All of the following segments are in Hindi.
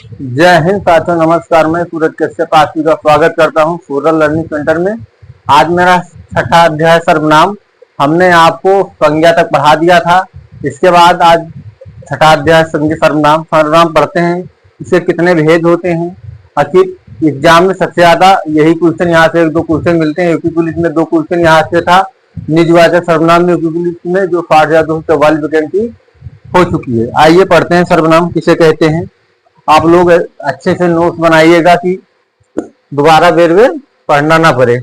जय हिंद साथियों, नमस्कार। मैं सूरज कश्यप आपकी का स्वागत करता हूं सूरज लर्निंग सेंटर में। आज मेरा छठा अध्याय सर्वनाम। हमने आपको संज्ञा तक पढ़ा दिया था। इसके बाद आज छठा अध्याय संज्ञा सर्वनाम। सर्वनाम पढ़ते हैं, इसके कितने भेद होते हैं। आखिर एग्जाम में सबसे ज्यादा यही क्वेश्चन यहाँ से एक दो क्वेश्चन मिलते हैं। यूपी पुलिस में 2 क्वेश्चन यहाँ से था। निजवाचक सर्वनाम में यूपी पुलिस में जो 60,244 वैकेंसी हो चुकी है। आइए पढ़ते हैं सर्वनाम किसे कहते हैं। आप लोग अच्छे से नोट्स बनाइएगा कि दोबारा बेर बेर पढ़ना ना पड़े।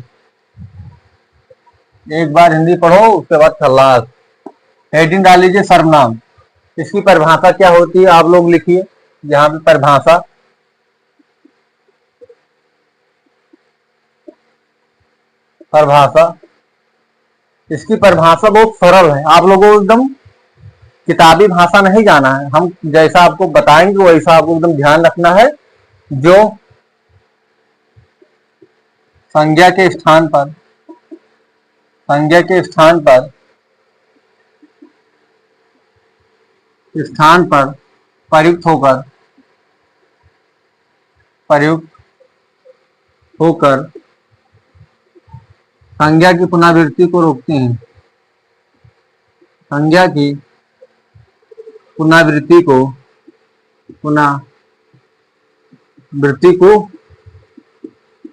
एक बार हिंदी पढ़ो, उसके बाद खल्लास। हेडिंग डाल लीजिए सर्वनाम। इसकी परिभाषा क्या होती है आप लोग लिखिए यहाँ पे परिभाषा। परिभाषा इसकी परिभाषा बहुत सरल है। आप लोगों को एकदम किताबी भाषा नहीं जाना है। हम जैसा आपको बताएंगे वैसा आपको एकदम ध्यान रखना है। जो संज्ञा के स्थान पर प्रयुक्त होकर संज्ञा की पुनरावृत्ति को रोकते हैं। संज्ञा की पुनरावृत्ति को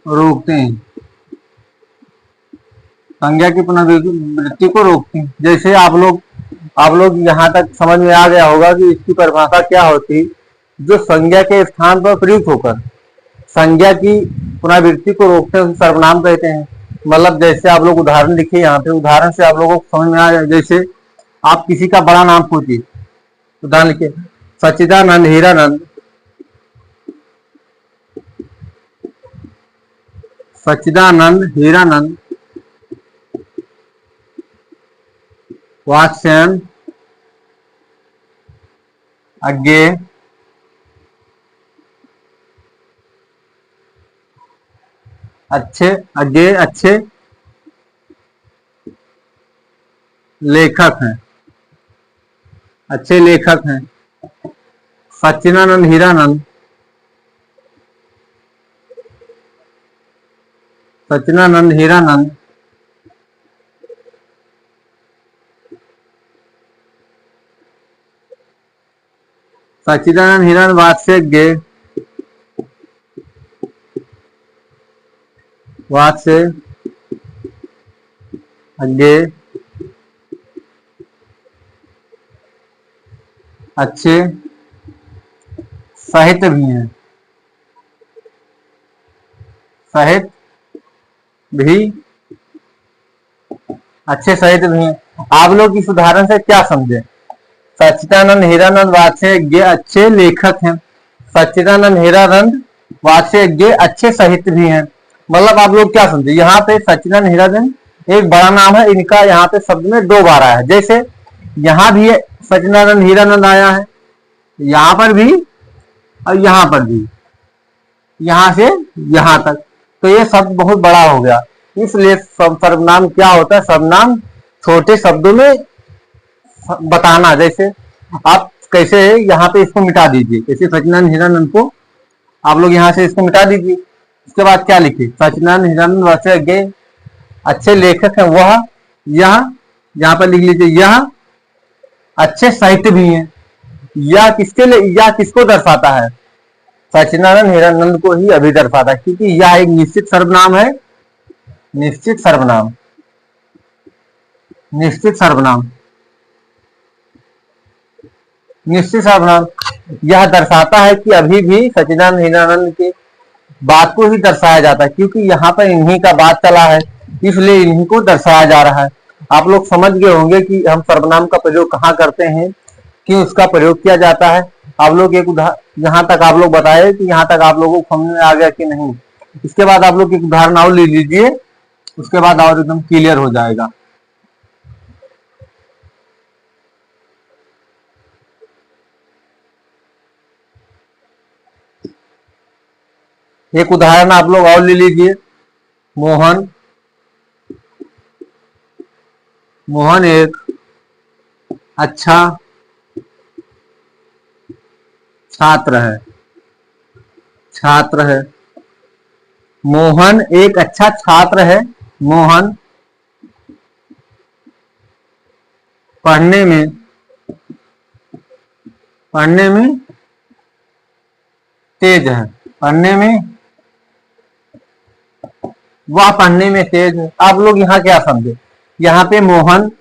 रोकते हैं। संज्ञा की पुनरावृत्ति को रोकते हैं। जैसे आप लोग यहाँ तक समझ में आ गया होगा कि इसकी परिभाषा क्या होती है। जो संज्ञा के स्थान पर प्रयुक्त होकर संज्ञा की पुनरावृत्ति को रोकते हैं उसे सर्वनाम कहते हैं। मतलब जैसे आप लोग उदाहरण लिखिए यहाँ पे। उदाहरण से आप लोगों को समझ में आ जाए। जैसे आप किसी का बड़ा नाम पूछिए, उदाहरण लिखिए सच्चिदानंद हीरानंद। वात्स्यन अज्ञे अच्छे लेखक हैं। सच्चिदानंद हीरानंद वात्स्य अज्ञे अच्छे साहित्य भी हैं। अच्छे साहित्य भी हैं। आप लोग इस उदाहरण से क्या समझे। सच्चिदानंद हीरानंद वात्स्यज्ञ अच्छे लेखक हैं। सच्चिदानंद हीरानंद वात्स्यज्ञ अच्छे साहित्य भी हैं। मतलब आप लोग क्या समझे। यहाँ पे सच्चिदानंद हीरानंद एक बड़ा नाम है। इनका यहाँ पे शब्द में 2 बार आया है। जैसे यहाँ भी सच्चिदानंद हीरानंद आया है, यहाँ पर भी और यहाँ पर भी, यहाँ से यहाँ तक। तो ये शब्द बहुत बड़ा हो गया। इसलिए सर्वनाम क्या होता है। सर्वनाम छोटे शब्दों में बताना। जैसे आप कैसे यहाँ पे इसको मिटा दीजिए। जैसे सच्चिदानंद हीरानंद को आप लोग यहाँ से इसको मिटा दीजिए। उसके बाद क्या लिखे। सच्चिदानंद हीरानंद वात्स्यज्ञ अच्छे लेखक है। वह यहाँ पर लिख लीजिए यह अच्छे साहित्य भी हैं। यह किसको दर्शाता है। सच्चिदानंद हीरानंद को ही अभी दर्शाता है, क्योंकि यह एक निश्चित सर्वनाम है। निश्चित सर्वनाम यह दर्शाता है कि अभी भी सच्चिदानंद हीरानंद के बात को ही दर्शाया जाता है, क्योंकि यहाँ पर इन्हीं का बात चला है, इसलिए इन्हीं को दर्शाया जा रहा है। आप लोग समझ गए होंगे कि हम सर्वनाम का प्रयोग कहाँ करते हैं, क्यों उसका प्रयोग किया जाता है। आप लोग एक यहाँ तक आप लोग बताए कि यहाँ तक आप लोगों को समझ में आ गया कि नहीं। इसके बाद आप लोग एक उदाहरण और ले लीजिए, उसके बाद और एकदम क्लियर हो जाएगा। एक उदाहरण आप लोग और ले लीजिए। मोहन एक अच्छा छात्र है। छात्र है। मोहन एक अच्छा छात्र है। मोहन पढ़ने में तेज है। पढ़ने में, वह पढ़ने में तेज है। आप लोग यहाँ क्या समझे? यहाँ पे मोहन,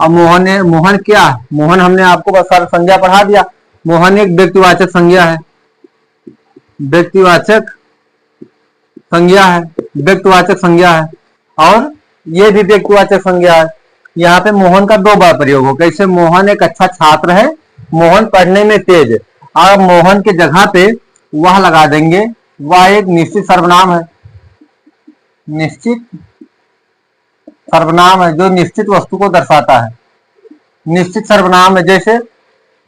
अब मोहन क्या है? मोहन हमने आपको बस सारा संज्ञा पढ़ा दिया। मोहन एक व्यक्तिवाचक संज्ञा है। व्यक्तिवाचक संज्ञा है। व्यक्तिवाचक संज्ञा है और ये भी व्यक्तिवाचक संज्ञा है। यहाँ पे मोहन का दो बार प्रयोग हो। कैसे? मोहन एक अच्छा छात्र है, मोहन पढ़ने में तेज है। और मोहन के जगह पे वह लगा देंगे। वह एक निश्चित सर्वनाम है। निश्चित सर्वनाम है जो निश्चित वस्तु को दर्शाता है। निश्चित सर्वनाम है। जैसे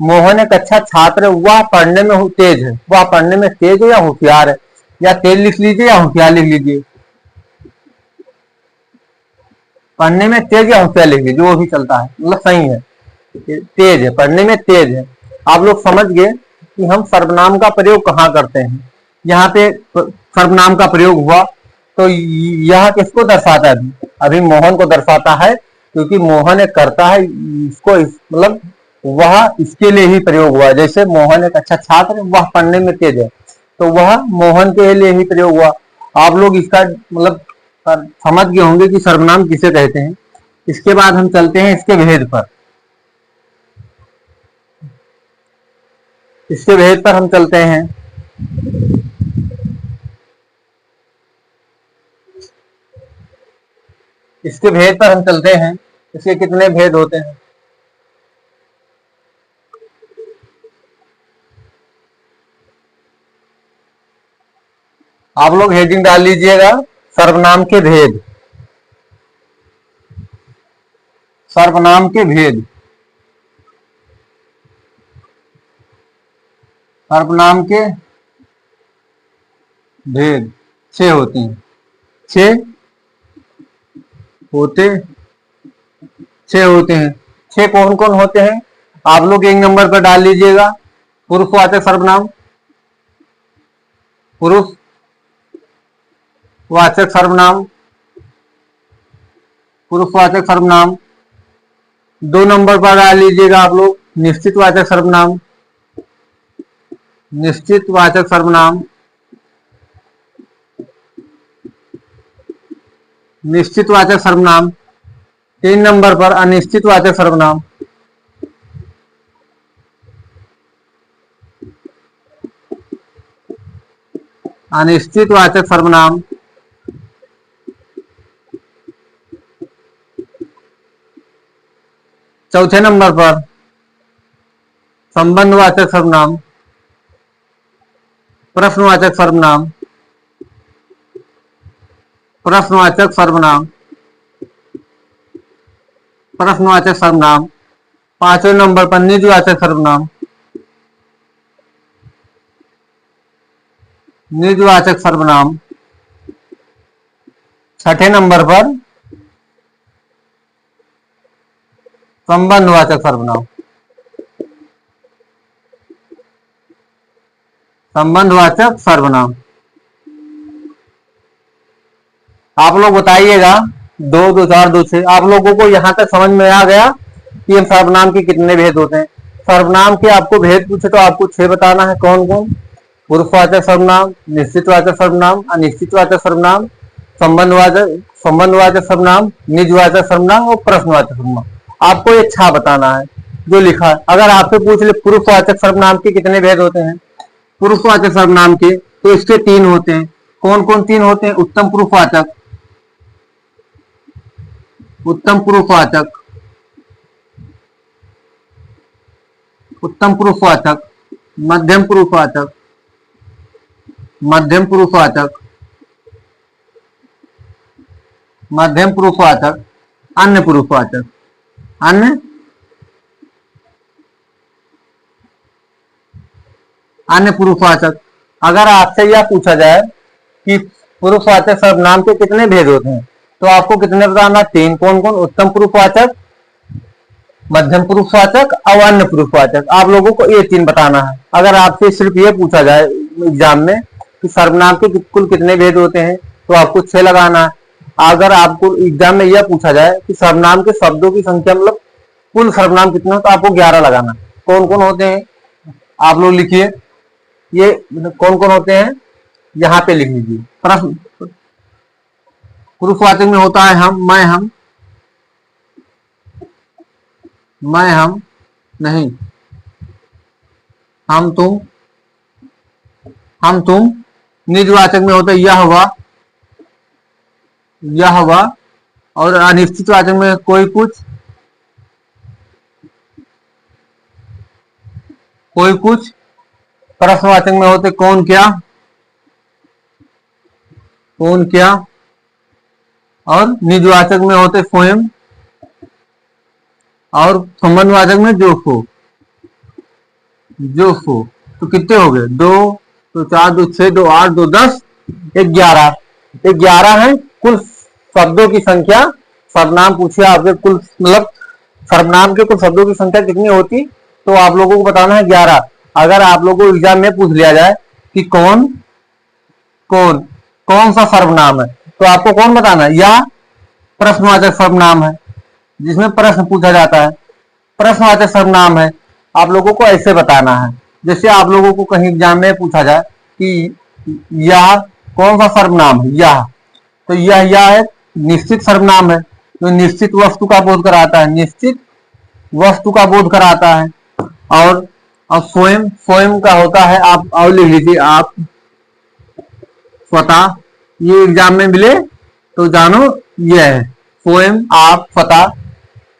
मोहन एक अच्छा छात्र है, वह पढ़ने में तेज है। वह पढ़ने में तेज है या होशियार है, या तेज लिख लीजिए या होशियार लिख लीजिए। पढ़ने में तेज या होशियार लिख लीजिए, वो भी चलता है, मतलब सही है। तेज है, पढ़ने में तेज है। आप लोग समझ गए कि हम सर्वनाम का प्रयोग कहाँ करते हैं। यहाँ पे सर्वनाम का प्रयोग हुआ तो यह किसको दर्शाता है? अभी मोहन को दर्शाता है, क्योंकि मोहन एक करता है, इसको मतलब वह इसके लिए ही प्रयोग हुआ। जैसे मोहन एक अच्छा छात्र है, वह पढ़ने में तेज है, तो वह मोहन के लिए ही प्रयोग हुआ। आप लोग इसका मतलब समझ गए होंगे कि सर्वनाम किसे कहते हैं। इसके बाद हम चलते हैं इसके भेद पर। इसके भेद पर हम चलते हैं। इसके भेद पर हम चलते हैं। इसके कितने भेद होते हैं? आप लोग हेडिंग डाल लीजिएगा, सर्वनाम के भेद। सर्वनाम के भेद। सर्वनाम के भेद 6 होते हैं। 6 होते 6 होते हैं। 6 कौन कौन होते हैं? आप लोग एक नंबर पर डाल लीजिएगा, पुरुषवाचक सर्वनाम। पुरुषवाचक सर्वनाम। पुरुषवाचक सर्वनाम। 2 नंबर पर डाल लीजिएगा आप लोग निश्चितवाचक सर्वनाम। निश्चितवाचक सर्वनाम। निश्चितवाचक सर्वनाम। 3 नंबर पर अनिश्चितवाचक सर्वनाम। अनिश्चितवाचक सर्वनाम। चौथे नंबर पर संबंधवाचक सर्वनाम। प्रश्नवाचक सर्वनाम। प्रश्नवाचक सर्वनाम। प्रश्नवाचक सर्वनाम। 5वें नंबर पर निजवाचक सर्वनाम। निजवाचक सर्वनाम। 6ठे नंबर पर संबंधवाचक सर्वनाम। संबंधवाचक सर्वनाम। आप लोग बताइएगा 2 2 4 2 6। आप लोगों को यहाँ तक समझ में आ गया कि हम सर्वनाम के कितने भेद होते हैं। सर्वनाम के आपको भेद पूछे तो आपको 6 बताना है। कौन कौन? पुरुषवाचक सर्वनाम, निश्चितवाचक सर्वनाम, अनिश्चितवाचक सर्वनाम, संबंधवाचक सर्वनाम, निजवाचक सर्वनाम और प्रश्नवाचक सर्वनाम। आपको ये 6 बताना है जो लिखा है। अगर आपसे पूछ ले पुरुषवाचक सर्वनाम के कितने भेद होते हैं, पुरुषवाचक सर्वनाम के, तो इसके 3 होते हैं। कौन कौन 3 होते हैं? उत्तम पुरुषवाचक, उत्तम पुरुषवाचक, उत्तम पुरुषवाचक, मध्यम पुरुषवाचक, मध्यम पुरुषवाचक, मध्यम पुरुषवाचक, अन्य पुरुषवाचक। अन्य अन्य पुरुषवाचक। अगर आपसे यह पूछा जाए कि पुरुषवाचक सर्वनाम के कितने भेद होते हैं, तो आपको कितने बताना? 3। कौन कौन? उत्तम पुरुषवाचक, मध्यम पुरुषवाचक और अन्य पुरुषवाचक। आप लोगों को ये 3 बताना है। अगर आपसे सिर्फ ये पूछा जाए एग्जाम में कि सर्वनाम के कुल कितने भेद होते हैं, तो आपको 6 लगाना है। अगर आपको एग्जाम में यह पूछा जाए कि सर्वनाम के शब्दों की संख्या मतलब कुल सर्वनाम कितने हो, तो आपको 11 लगाना। कौन कौन होते हैं आप लोग लिखिए, ये कौन कौन होते हैं यहाँ पे लिख लीजिए। प्रश्न पुरुषवाचक में होता है हम, मैं हम नहीं, हम तुम। निजवाचक में होता है यह वह। और अनिश्चित वाचक में कोई कुछ। प्रश्नवाचक में होते कौन क्या। और निजवाचक में होते स्वयं। और संबंधवाचक में जो सो। तो कितने हो गए, 2 तो 4 2 6 2 8 2 10 11 है कुल शब्दों की संख्या। सर्वनाम पूछिए आपके कुल मतलब सर्वनाम के कुल शब्दों की संख्या कितनी होती, तो आप लोगों को बताना है 11। अगर आप लोगों को एग्जाम में पूछ लिया जाए कि कौन सा सर्वनाम है, तो आपको कौन बताना है, या प्रश्नवाचक सर्वनाम है जिसमें प्रश्न पूछा जाता है, प्रश्नवाचक सर्वनाम है। आप लोगों को ऐसे बताना है। जैसे आप लोगों को कहीं एग्जाम में पूछा जाए कि यह कौन सा सर्वनाम है, यह, तो यह एक निश्चित सर्वनाम है, तो निश्चित वस्तु का बोध कराता है, निश्चित वस्तु का बोध कराता है। और स्वयं का होता है, आप और लिख लीजिए, आप स्वतः। ये एग्जाम में मिले तो जानो ये है स्वयं, आप, स्वतः,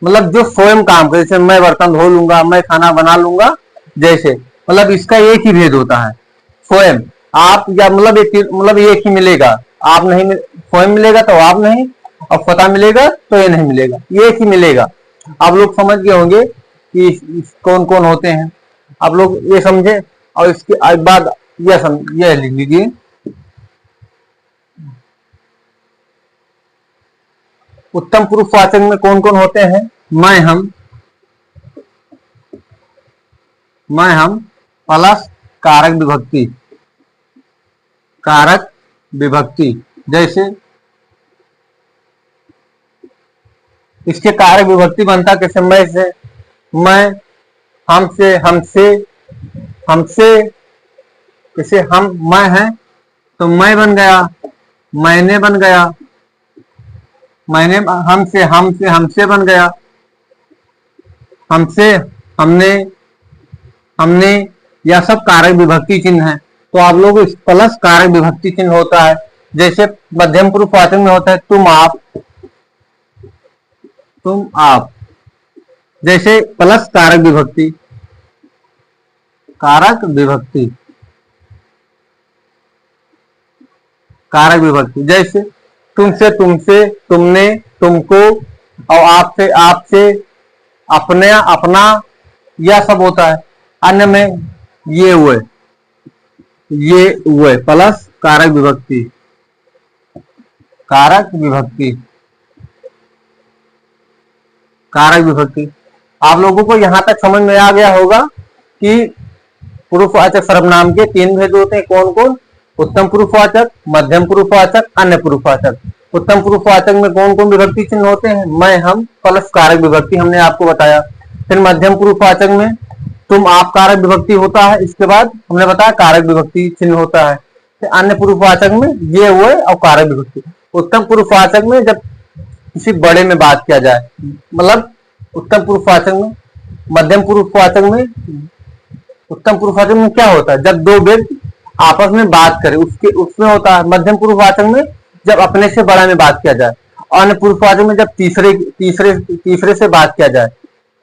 मतलब जो स्वयं काम करे। जैसे मैं बर्तन धो लूंगा, मैं खाना बना लूंगा, जैसे मतलब इसका एक ही भेद होता है स्वयं। आप या मतलब एक ही मिलेगा, आप नहीं स्वयं मिलेगा तो आप नहीं, और स्वतः मिलेगा तो ये नहीं मिलेगा, एक ही मिलेगा। आप लोग समझ गए होंगे कि कौन कौन होते हैं, आप लोग ये समझे। और इसके बाद यह लिख लीजिए, उत्तम पुरुषवाचक में कौन कौन होते हैं, मैं हम प्लस कारक विभक्ति। जैसे इसके कारक विभक्ति बनता कैसे, मैं से, मैं, हमसे। जैसे मैं है तो मैं बन गया, मैंने बन गया, मैंने, हमसे बन गया, हमसे, हमने। यह सब कारक विभक्ति चिन्ह है। तो आप लोग प्लस कारक विभक्ति चिन्ह होता है। जैसे मध्यम पुरुषवाचक में होता है तुम आप। जैसे प्लस कारक विभक्ति, जैसे तुमसे, तुमने, तुमको, और आपसे, अपना, यह सब होता है। अन्य में ये हुए प्लस कारक विभक्ति, आप लोगों को यहां तक समझ में आ गया होगा कि पुरुषवाचक सर्वनाम के 3 भेद होते हैं। कौन कौन, उत्तम पुरुषवाचक, मध्यम पुरुषवाचक, अन्य पुरुषवाचक। उत्तम पुरुषवाचक में कौन कौन विभक्ति चिन्ह होते हैं, मैं, हम प्लस कारक विभक्ति, हमने आपको बताया। फिर मध्यम पुरुषवाचक में तुम आप कारक विभक्ति होता है, इसके बाद हमने बताया कारक विभक्ति चिन्ह होता है। फिर अन्य पुरुषवाचक में ये हुए और कारक विभक्ति। उत्तम पुरुषवाचक में जब किसी बड़े में बात किया जाए, मतलब उत्तम पुरुषवाचक में, मध्यम पुरुषवाचक में, उत्तम पुरुषवाचक में क्या होता है, जब दो व्यक्ति आपस में बात करें उसमें होता है। मध्यम पुरुषवाचक में जब अपने से बड़ा में बात किया जाए, और अन्य पुरुषवाचक में जब तीसरे से बात किया जाए।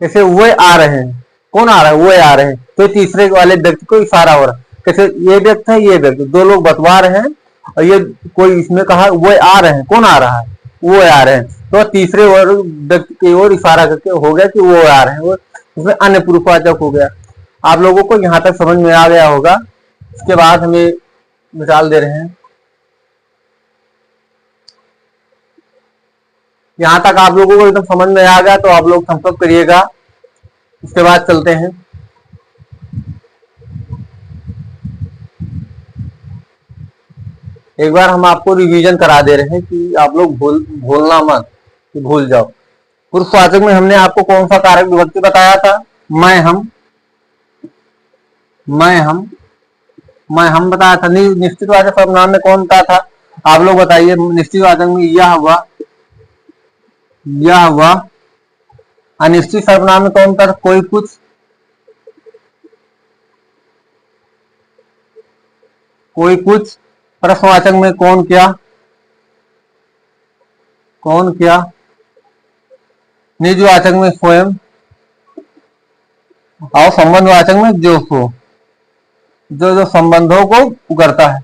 जैसे वो आ रहे हैं, कौन आ रहा है, वो आ रहे हैं, तो तीसरे वाले व्यक्ति को इशारा हो रहा है। कैसे ये व्यक्ति है, ये व्यक्ति, दो लोग बतवा रहे हैं और ये कोई इसमें कहा वो आ रहे हैं, कौन आ रहा है, वो आ रहे हैं, तो तीसरे व्यक्ति की ओर इशारा करके हो गया कि वो आ रहे हैं, वो उसमें अन्य पुरुषवाचक हो गया। आप लोगों को यहाँ तक समझ में आ गया होगा। इसके बाद हमें मिसाल दे रहे हैं, यहाँ तक आप लोगों को एकदम समझ में आ गया तो आप लोग थम्स अप करिएगा। उसके बाद चलते हैं। एक बार हम आपको रिवीजन करा दे रहे हैं कि आप लोग भूलना मत, कि भूल जाओ। पुरुषवाचक में हमने आपको कौन सा कारक विभक्ति बताया था? मैं हम, मैं हम, मैं हम बताया था। निश्चित वाचक सर्वनाम में कौन सा था? आप लोग बताइए। निश्चित वाचक में यह वह, यह वह। अनिश्चित सर्वनाम में कौन था? कोई कुछ, कोई कुछ। प्रश्नवाचक में कौन क्या, कौन क्या। निजवाचक में स्वयं, और संबंधवाचक में जो सो, जो जो संबंधों को करता है।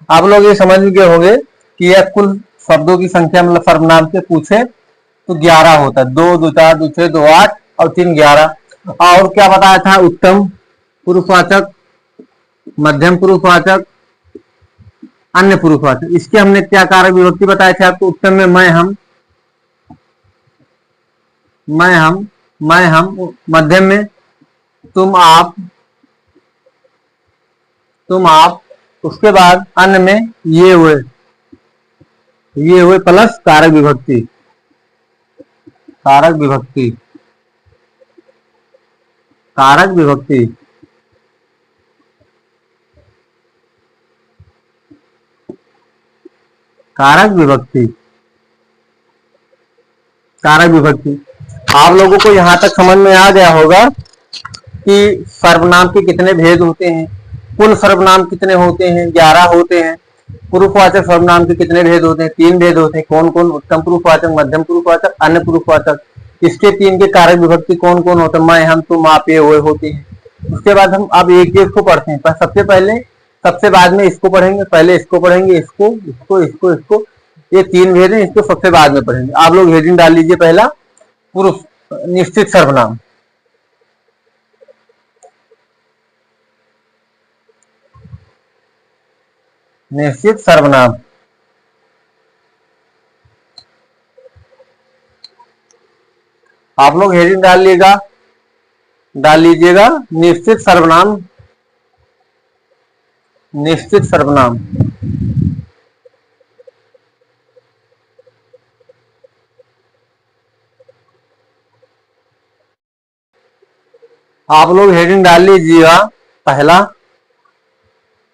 आप लोग ये समझ गए होंगे कि यह कुल शब्दों की संख्या मतलब सर्वनाम से पूछे तो 11 होता है। 2 2 4 2 6 2 8 और 3 11। और क्या बताया था? उत्तम पुरुषवाचक, मध्यम पुरुषवाचक, अन्य पुरुषवाचक। इसके हमने क्या कारक विभक्ति बताए थे आपको? उत्तम में मैं हम, मैं हम, मैं हम। मध्यम में तुम आप, तुम आप। उसके बाद अन्य में ये हुए, ये हुए प्लस कारक विभक्ति, कारक विभक्ति, कारक विभक्ति। कारक विभक्ति, कारक विभक्ति। आप लोगों को यहां तक समझ में आ गया होगा कि सर्वनाम के कितने भेद होते हैं। कुल सर्वनाम कितने होते हैं? 11 होते हैं। पुरुषवाचक सर्वनाम के कितने भेद होते हैं? 3 भेद होते हैं। कौन कौन? उत्तम पुरुषवाचक, मध्यम पुरुषवाचक, अन्य पुरुषवाचक। इसके 3 के कारक विभक्ति कौन कौन होते हैं? मैं हम तुम आप ये वो होते हैं। उसके बाद हम अब एक एक को पढ़ते हैं। सबसे पहले, सबसे बाद में इसको पढ़ेंगे, पहले इसको पढ़ेंगे, इसको, इसको, इसको, इसको। ये 3 भेद हैं, इसको सबसे बाद में पढ़ेंगे। आप लोग हेडिंग डाल लीजिए। पहला पुरुष निश्चित सर्वनाम, निश्चित सर्वनाम। आप लोग हेडिंग डाल लीजिएगा निश्चित सर्वनाम, निश्चित सर्वनाम। आप लोग हेडिंग डाल लीजिएगा। पहला,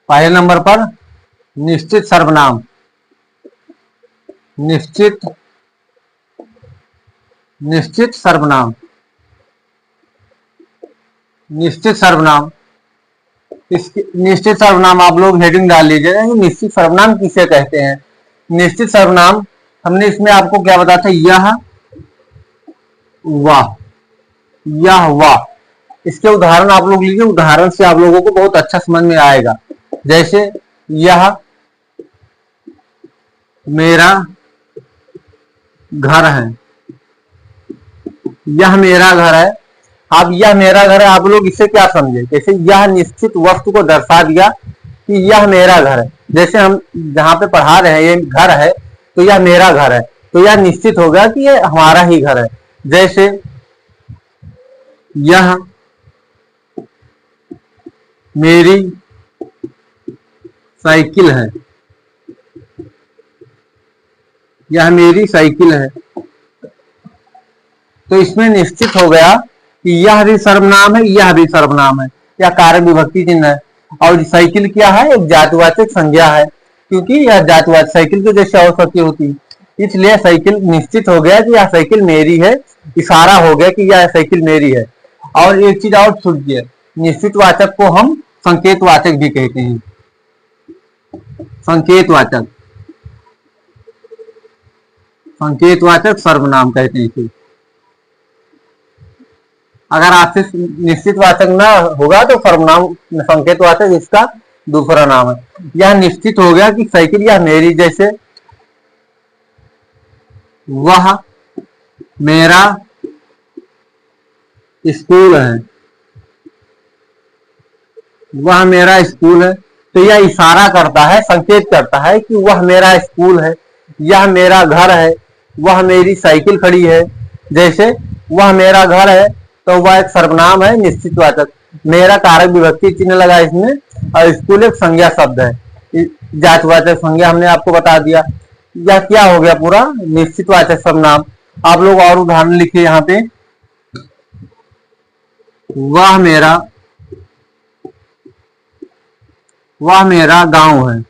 पहले नंबर पर निश्चित सर्वनाम, निश्चित, निश्चित सर्वनाम, निश्चित सर्वनाम। इसके निश्चित सर्वनाम आप लोग हेडिंग डाल लीजिएगा। निश्चित सर्वनाम किसे कहते हैं? निश्चित सर्वनाम हमने इसमें आपको क्या बताया था? यह वह, यह वह। इसके उदाहरण आप लोग लीजिए। उदाहरण से आप लोगों को बहुत अच्छा समझ में आएगा। जैसे यह मेरा घर है, यह मेरा घर है। अब यह मेरा घर है, आप लोग इसे क्या समझे? जैसे यह निश्चित वस्तु को दर्शा दिया कि यह मेरा घर है। जैसे हम जहां पे पढ़ा रहे हैं ये घर है, तो यह मेरा घर है, तो यह निश्चित हो गया कि यह हमारा ही घर है। जैसे यह मेरी साइकिल है, यह मेरी साइकिल है। तो इसमें निश्चित हो गया कि यह भी सर्वनाम है, यह भी सर्वनाम है, यह कारक विभक्ति चिन्ह है। और साइकिल क्या है? एक जातिवाचक संज्ञा है, क्योंकि यह जातिवाचक साइकिल के जैसे आवश्यक होती है, इसलिए साइकिल निश्चित हो गया कि यह साइकिल मेरी है। इशारा हो गया कि यह साइकिल मेरी है। और एक चीज और छूट गया, निश्चित वाचक को हम संकेत वाचक भी कहते हैं। संकेत वाचक, संकेत वाचक सर्वनाम कहते हैं इसे। अगर आपसे निश्चित वाचक ना होगा तो सर्वनाम संकेत वाचक इसका दूसरा नाम है। यह निश्चित हो गया कि साइकिल यह मेरी। जैसे वह मेरा स्कूल है, वह मेरा स्कूल है। तो यह इशारा करता है, संकेत करता है कि वह मेरा स्कूल है, यह मेरा घर है, वह मेरी साइकिल खड़ी है। जैसे वह मेरा घर है, तो वह एक सर्वनाम है निश्चित वाचक। मेरा कारक विभक्ति चिन्ह लगा इसमें, और स्कूल एक संज्ञा शब्द है, जातिवाचक संज्ञा हमने आपको बता दिया। यह क्या हो गया पूरा निश्चितवाचक सर्वनाम। आप लोग और उदाहरण लिखिए यहाँ पे, वह मेरा गांव है,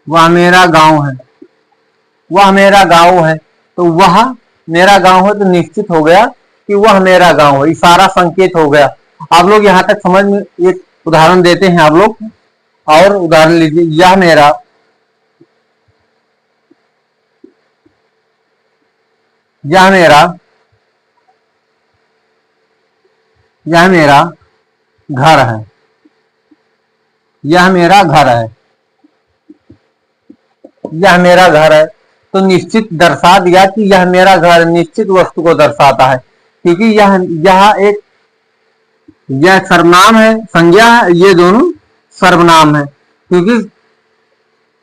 वह मेरा गांव है, वह मेरा गांव है। तो वह मेरा गांव है तो निश्चित हो गया कि वह मेरा गांव है, इशारा संकेत हो गया। आप लोग यहाँ तक समझ में, एक उदाहरण देते हैं आप लोग, और उदाहरण लीजिए, यह मेरा यह मेरा यह मेरा घर है, यह मेरा घर है, यह मेरा घर है। तो निश्चित दर्शा दिया कि यह मेरा घर निश्चित वस्तु को दर्शाता है, क्योंकि यह सर्वनाम है, संज्ञा है, ये दोनों सर्वनाम है, क्योंकि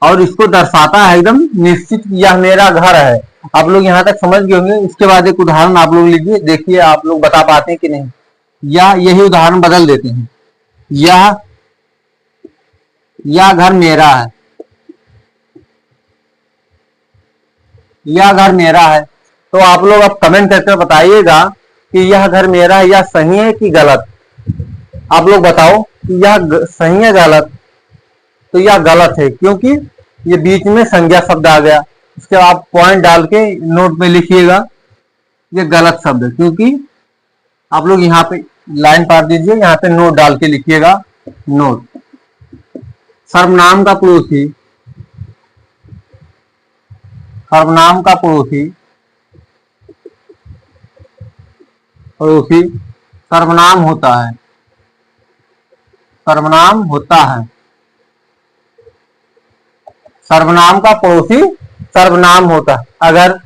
और इसको दर्शाता है एकदम निश्चित यह मेरा घर है। आप लोग यहाँ तक समझ गए होंगे। इसके बाद एक उदाहरण आप लोग लीजिए, देखिए आप लोग बता पाते हैं कि नहीं, या यही उदाहरण बदल देते हैं। यह घर मेरा है, यह घर मेरा है। तो आप लोग अब कमेंट करके बताइएगा कि यह घर मेरा है या सही है कि गलत। आप लोग बताओ कि यह सही है गलत। तो यह गलत है, क्योंकि ये बीच में संज्ञा शब्द आ गया। इसके आप पॉइंट डाल के नोट में लिखिएगा, ये गलत शब्द है, क्योंकि आप लोग यहाँ पे लाइन पार दीजिए, यहाँ पे नोट डाल के लिखिएगा। नोट, सर्वनाम का पड़ोसी, सर्वनाम का पड़ोसी, पड़ोसी सर्वनाम होता है, सर्वनाम होता है। सर्वनाम का पड़ोसी सर्वनाम होता है। अगर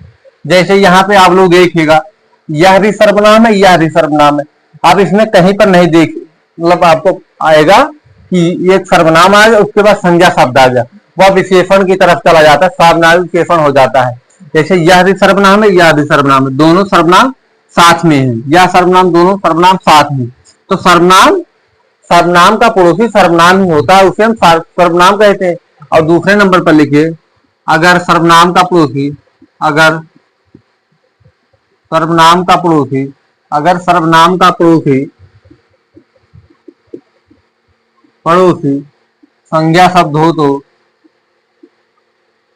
जैसे यहाँ पे आप लोग देखिएगा, यह भी सर्वनाम है, यह भी सर्वनाम है। आप इसमें कहीं पर नहीं देख, मतलब आपको आएगा कि एक सर्वनाम आ गया, उसके बाद संज्ञा शब्द आ गया, वह विशेषण की तरफ चला जाता है, सावनाम विशेषण हो जाता है। जैसे यह भी सर्वनाम है, यह भी सर्वनाम है, दोनों सर्वनाम साथ में है, यह सर्वनाम, दोनों सर्वनाम साथ में। तो सर्वनाम, सर्वनाम का पड़ोसी सर्वनाम ही होता है, उसे हम सर्वनाम कहते हैं। और दूसरे नंबर पर लिखिए, अगर सर्वनाम का पड़ोसी, अगर सर्वनाम का पड़ोसी, अगर सर्वनाम का पड़ोसी पड़ोसी संज्ञा शब्द हो तो,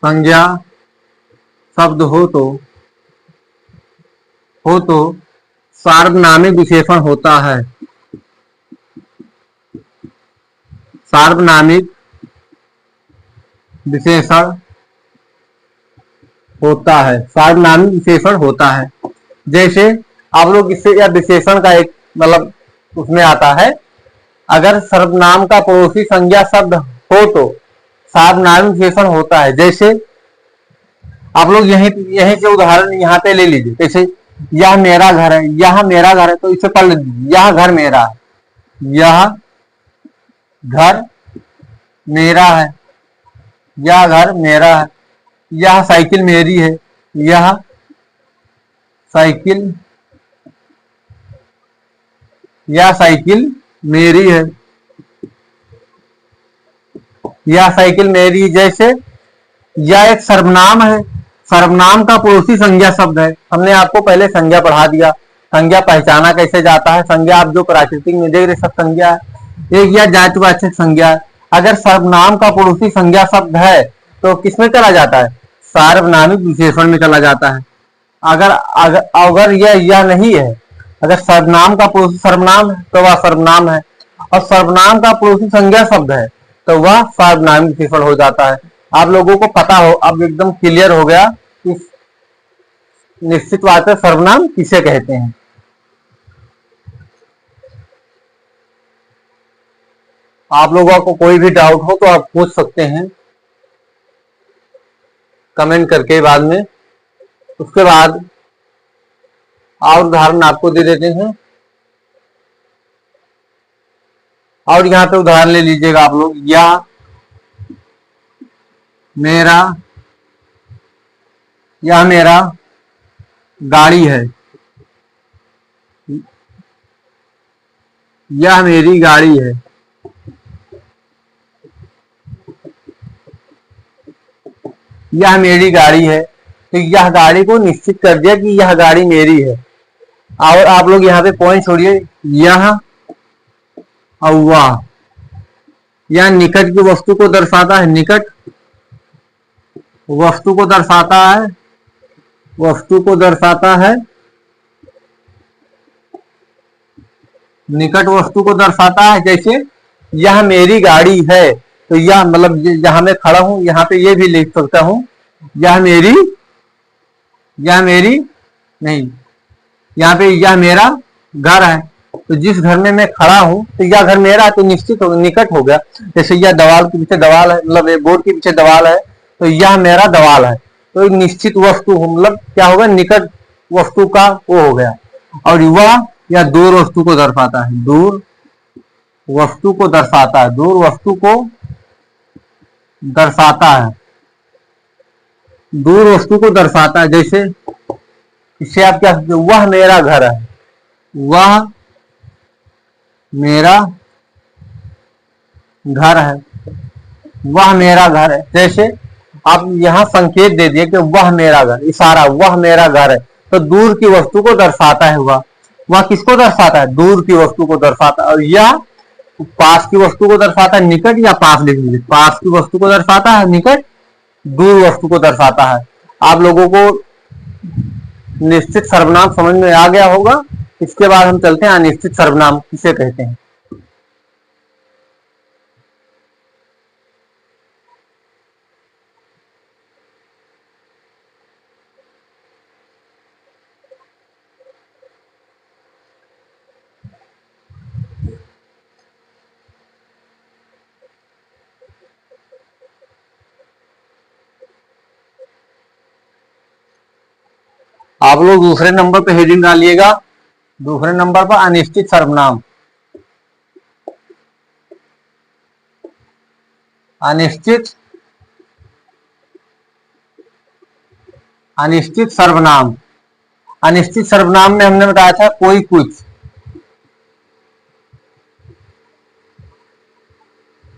संज्ञा शब्द हो तो सार्वनामिक विशेषण होता है, सार्वनामिक विशेषण होता है, सार्वनामिक विशेषण होता है। जैसे आप लोग इससे, या विशेषण का एक मतलब उसमें आता है, अगर सर्वनाम का पड़ोसी संज्ञा शब्द हो तो सार्वनामिक विशेषण होता है। जैसे आप लोग यहीं यहीं से उदाहरण यहाँ पे ले लीजिए, जैसे यह मेरा घर है, यह मेरा घर है, तो इसे पढ़ लीजिए, यह घर मेरा है, यह घर मेरा है, यह घर मेरा है, यह साइकिल मेरी है, यह साइकिल, यह साइकिल मेरी है, यह साइकिल मेरी। जैसे यह एक सर्वनाम है, सर्वनाम का पड़ोसी संज्ञा शब्द है। हमने आपको पहले संज्ञा पढ़ा दिया, संज्ञा पहचाना कैसे जाता है। संज्ञा आप जो प्राकृतिक में देख रहे सब संज्ञा है। एक यह जातिवाचक संज्ञा है। अगर सर्वनाम का पड़ोसी संज्ञा शब्द है तो किसमें चला जाता है, सार्वनामिक विशेषण में चला जाता है। अगर अगर, अगर यह नहीं है, अगर सर्वनाम का पड़ोसी सर्वनाम है तो वह सर्वनाम है, और सर्वनाम का पड़ोसी संज्ञा शब्द है तो वह सार्वनामिक विशेषण हो जाता है। आप लोगों को पता हो, अब एकदम क्लियर हो गया कि निश्चितवाचक सर्वनाम किसे कहते हैं। आप लोगों को कोई भी डाउट हो तो आप पूछ सकते हैं कमेंट करके बाद में। उसके बाद और उदाहरण आपको दे देते हैं, और यहाँ पे उदाहरण ले लीजिएगा आप लोग। यह मेरा गाड़ी है, यह मेरी गाड़ी है, यह मेरी गाड़ी है, तो यह गाड़ी को निश्चित कर दिया कि यह गाड़ी मेरी है। और आप लोग यहाँ पे पॉइंट छोड़िए, यह और वह, यह निकट की वस्तु को दर्शाता है, निकट वस्तु को दर्शाता है, वस्तु को दर्शाता है, निकट वस्तु को दर्शाता है। जैसे यह मेरी गाड़ी है, तो यह मतलब जहां मैं खड़ा हूं यहाँ पे ये भी लिख सकता हूं, यह मेरी, यह मेरी नहीं, यहाँ पे यह मेरा घर है। तो जिस घर में मैं खड़ा हूं तो यह घर मेरा, तो निश्चित हो, निकट हो गया। जैसे यह दीवार के पीछे दीवार है, मतलब बोर्ड के पीछे दीवार है, तो यह मेरा दीवार है। तो निश्चित वस्तु मतलब क्या होगा, निकट वस्तु का वो हो गया। और वह या दूर वस्तु को दर्शाता है, दूर वस्तु को दर्शाता है, दूर वस्तु को दर्शाता है, दूर वस्तु को दर्शाता है। जैसे इससे आप क्या, वह मेरा घर है, वह मेरा घर है, वह मेरा घर है। जैसे आप यहां संकेत दे दिए कि वह मेरा घर, इशारा, वह मेरा घर है, तो दूर की वस्तु को दर्शाता है। वह किसको दर्शाता है, दूर की वस्तु को दर्शाता है। और यह पास की वस्तु को दर्शाता है, निकट या पास लिख लीजिए, पास की वस्तु को दर्शाता है, निकट दूर वस्तु को दर्शाता है। आप लोगों को निश्चित सर्वनाम समझ में आ गया होगा। इसके बाद हम चलते हैं अनिश्चित सर्वनाम किसे कहते हैं। आप लोग दूसरे नंबर पे हेडिंग डालिएगा, दूसरे नंबर पर अनिश्चित सर्वनाम, अनिश्चित, अनिश्चित सर्वनाम। अनिश्चित सर्वनाम में हमने बताया था कोई कुछ।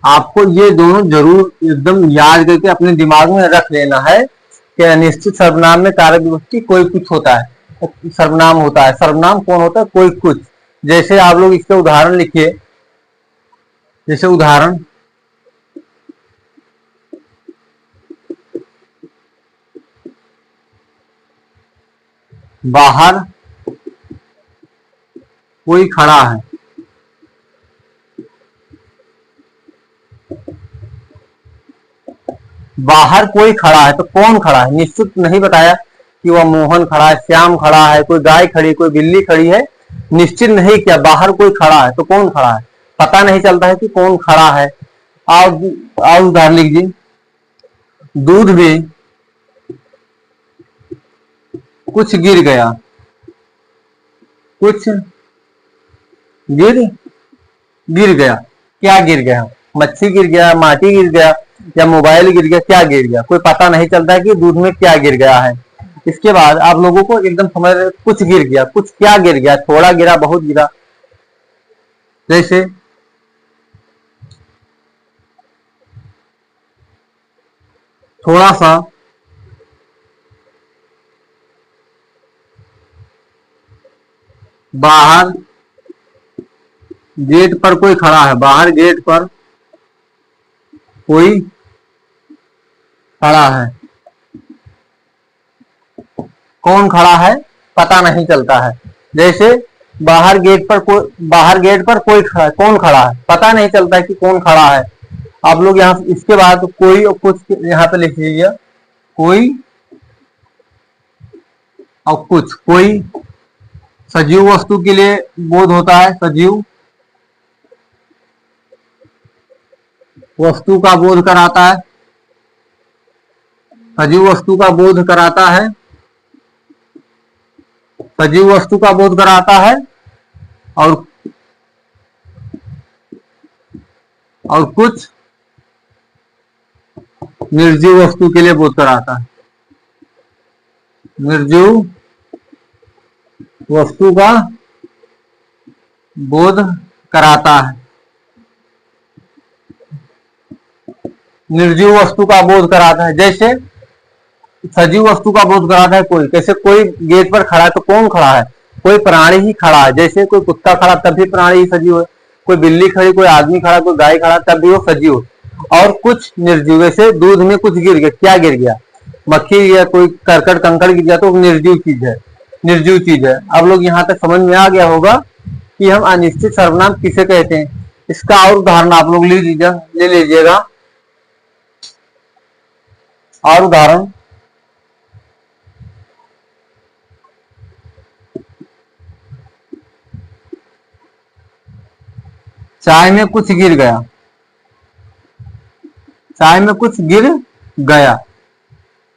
आपको ये दोनों जरूर एकदम याद करके अपने दिमाग में रख लेना है कि अनिश्चित सर्वनाम में कारक विभक्ति कोई कुछ होता है, सर्वनाम होता है। सर्वनाम कौन होता है, कोई कुछ। जैसे आप लोग इसके उदाहरण लिखिए, जैसे उदाहरण, बाहर कोई खड़ा है, बाहर कोई खड़ा है, तो कौन खड़ा है, निश्चित नहीं बताया कि वह मोहन खड़ा है, श्याम खड़ा है, कोई गाय खड़ी, कोई बिल्ली खड़ी है, निश्चित नहीं किया। बाहर कोई खड़ा है तो कौन खड़ा है, पता नहीं चलता है कि कौन खड़ा है। आप उदाहरण लीजिए, दूध में कुछ गिर गया, कुछ गिर गिर गया, क्या गिर गया, मच्छी गिर गया, माटी गिर गया, या मोबाइल गिर गया, क्या गिर गया, कोई पता नहीं चलता है कि दूध में क्या गिर गया है। इसके बाद आप लोगों को एकदम समझ, कुछ गिर गया, कुछ क्या गिर गया, थोड़ा गिरा, बहुत गिरा। जैसे थोड़ा सा, बाहर गेट पर कोई खड़ा है, बाहर गेट पर कोई खड़ा है, कौन खड़ा है पता नहीं चलता है। जैसे बाहर गेट पर कोई, बाहर गेट पर कोई खड़ा है, कौन खड़ा है पता नहीं चलता है कि कौन खड़ा है। आप लोग यहाँ, इसके बाद कोई और कुछ यहाँ पे लिख लीजिए, कोई और कुछ। कोई सजीव वस्तु के लिए बोध होता है, सजीव वस्तु का बोध कराता है, सजीव वस्तु का बोध कराता है, सजीव वस्तु का बोध कराता है। और कुछ निर्जीव वस्तु के लिए बोध कराता है, निर्जीव वस्तु का बोध कराता है, निर्जीव वस्तु का बोध कराता है। जैसे सजीव वस्तु का बोध कराता है कोई। जैसे कोई गेट पर खड़ा है तो कौन खड़ा है? कोई प्राणी ही खड़ा है। जैसे कोई कुत्ता खड़ा तब भी प्राणी ही सजीव है, कोई बिल्ली खड़ी, कोई आदमी खड़ा, कोई गाय खड़ा तब भी वो सजीव है। और कुछ निर्जीव, जैसे दूध में कुछ गिर गया, क्या गिर गया? मक्खी या कोई करकट कंकड़ गिर गया तो निर्जीव चीज है, निर्जीव चीज है। अब लोग यहाँ तक समझ में आ गया होगा कि हम अनिश्चित सर्वनाम किसे कहते हैं। इसका और उदाहरण आप लोग ले लीजिएगा। और उदाहरण, चाय में कुछ गिर गया, चाय में कुछ गिर गया,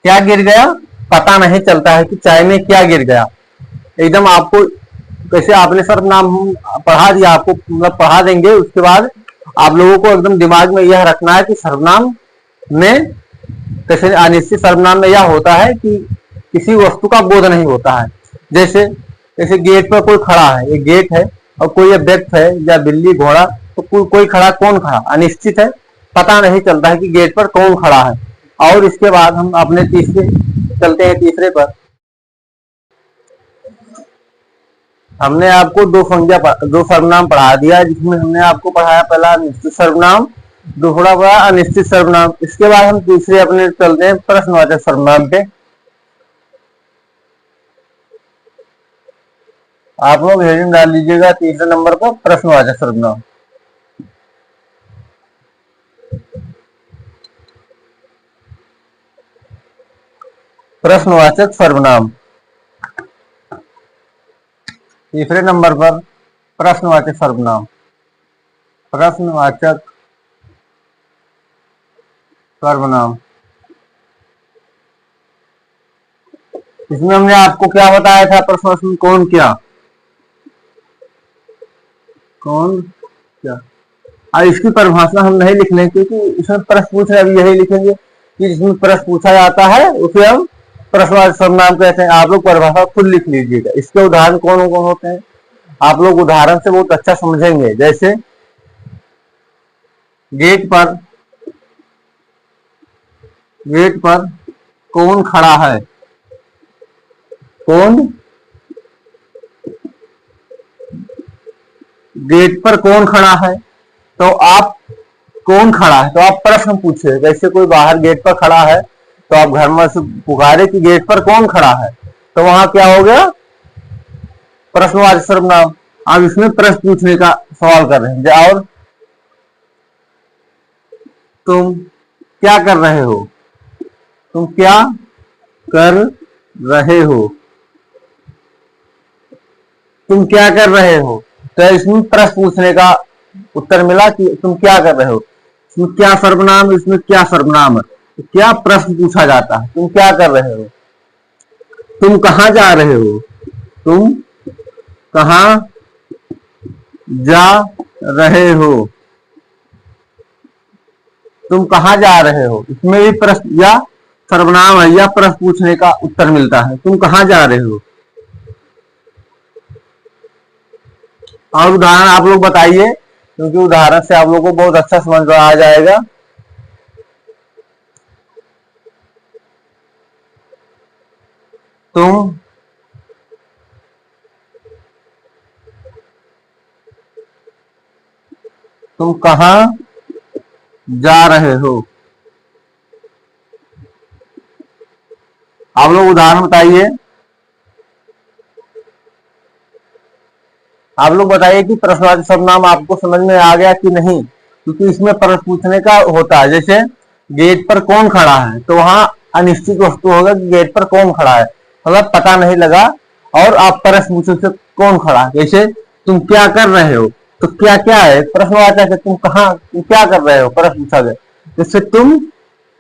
क्या गिर गया? पता नहीं चलता है कि चाय में क्या गिर गया। एकदम आपको कैसे आपने सर्वनाम पढ़ा दिया, आपको मतलब पढ़ा देंगे, उसके बाद आप लोगों को एकदम दिमाग में यह रखना है कि सर्वनाम में कैसे, अनिश्चित सर्वनाम में यह होता है कि किसी वस्तु का बोध नहीं होता है। जैसे जैसे गेट पर कोई खड़ा है, ये गेट है और कोई व्यक्ति है या बिल्ली घोड़ा, तो कोई खड़ा, कौन खड़ा? अनिश्चित है, पता नहीं चलता है कि गेट पर कौन खड़ा है। और इसके बाद हम अपने तीसरे चलते हैं, तीसरे पर। हमने आपको दो सर्वनाम पढ़ा दिया, जिसमें हमने आपको पढ़ाया पहला निश्चित सर्वनाम, दूसरा पढ़ा अनिश्चित सर्वनाम। इसके बाद हम तीसरे अपने चलते हैं प्रश्नवाचक सर्वनाम पे। आप लोग हेडिंग डाल लीजिएगा तीसरे नंबर पर प्रश्नवाचक सर्वनाम। प्रश्नवाचक सर्वनाम तीसरे नंबर पर प्रश्नवाचक सर्वनाम। प्रश्नवाचक सर्वनाम, इसमें हमने आपको क्या बताया था? प्रश्नवाचक कौन क्या, कौन क्या। और इसकी परिभाषा हम नहीं लिख लें, क्योंकि इसमें प्रश्न पूछ रहे, अभी यही लिखेंगे कि जिसमें प्रश्न पूछा जाता है उसे हम प्रश्नवाचक सर्वनाम कहते हैं। आप लोग परिभाषा खुद लिख लीजिएगा। इसके उदाहरण कौन कौन होते हैं आप लोग उदाहरण से बहुत अच्छा समझेंगे। जैसे गेट पर, गेट पर कौन खड़ा है? कौन, गेट पर कौन खड़ा है? तो आप, कौन खड़ा है तो आप प्रश्न पूछे। जैसे कोई बाहर गेट पर खड़ा है तो आप घर में से पुकारे कि गेट पर कौन खड़ा है, तो वहां क्या हो गया? प्रश्नवाचक सर्वनाम। आप इसमें प्रश्न पूछने का सवाल कर रहे हैं। और तुम क्या कर रहे हो? तुम क्या कर रहे हो? तुम क्या कर रहे हो? तो इसमें प्रश्न पूछने का उत्तर मिला कि तुम क्या कर रहे हो। इसमें क्या सर्वनाम, इसमें क्या सर्वनाम है, तो क्या प्रश्न पूछा जाता है, तुम क्या कर रहे हो? तुम कहां जा रहे हो? तुम कहां जा रहे हो? तुम कहां जा रहे हो, इसमें भी प्रश्न या सर्वनाम है, या प्रश्न पूछने का उत्तर मिलता है। तुम कहां जा रहे हो? और उदाहरण आप लोग बताइए, क्योंकि उदाहरण से आप लोगों को बहुत अच्छा समझ में आ जाएगा। तुम तुम कहां जा रहे हो? आप लोग उदाहरण बताइए। आप लोग बताइए कि प्रश्नवाचक सर्वनाम आपको समझ में आ गया कि नहीं, क्योंकि इसमें प्रश्न पूछने का होता है। जैसे गेट पर कौन खड़ा है, तो वहां अनिश्चित वस्तु होगा कि गेट पर कौन खड़ा है, मतलब पता नहीं लगा। और आप प्रश्न पूछो से कौन खड़ा है। जैसे तुम क्या कर रहे हो, तो क्या क्या है? प्रश्नवाचक है। तुम क्या कर रहे हो, प्रश्न पूछा गया। जैसे तुम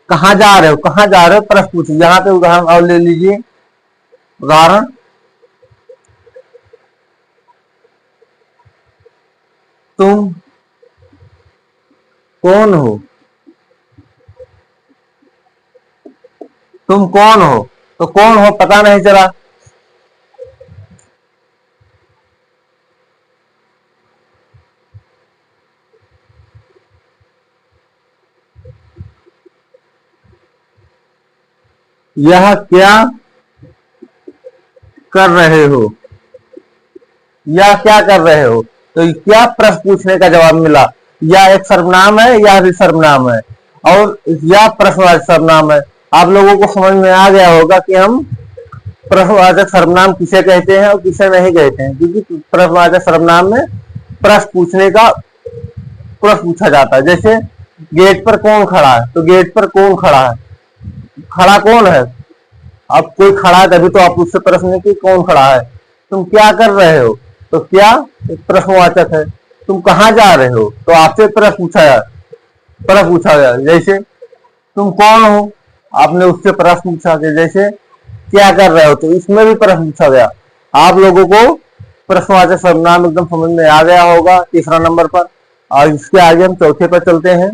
कहां जा रहे हो, कहां जा रहे हो प्रश्न पूछिए। यहाँ पे उदाहरण और ले लीजिए। उदाहरण, तुम कौन हो? तुम कौन हो, तो कौन हो पता नहीं चला। यह क्या कर रहे हो, या क्या कर रहे हो। तो क्या प्रश्न पूछने का जवाब मिला, या एक सर्वनाम है या भी सर्वनाम है, और या प्रश्नवाचक सर्वनाम है। आप लोगों को समझ में आ गया होगा कि हम प्रश्नवाचक सर्वनाम किसे कहते हैं और किसे नहीं कहते हैं, क्योंकि प्रश्नवाचक सर्वनाम में प्रश्न पूछने का प्रश्न पूछा जाता है। जैसे गेट पर कौन खड़ा है, तो गेट पर कौन खड़ा है, खड़ा कौन है। अब कोई खड़ा है तभी तो आप उससे प्रश्न कि कौन खड़ा है। तुम क्या कर रहे हो, तो क्या एक प्रश्नवाचक है। तुम कहाँ जा रहे हो, तो आपसे प्रश्न पूछा गया। जैसे तुम कौन हो, आपने उससे प्रश्न पूछा गया। जैसे क्या कर रहे हो, तो इसमें भी प्रश्न पूछा गया। आप लोगों को प्रश्नवाचक सर्वनाम एकदम समझ में आ गया होगा तीसरा नंबर पर। और इसके आगे हम चौथे पर चलते हैं।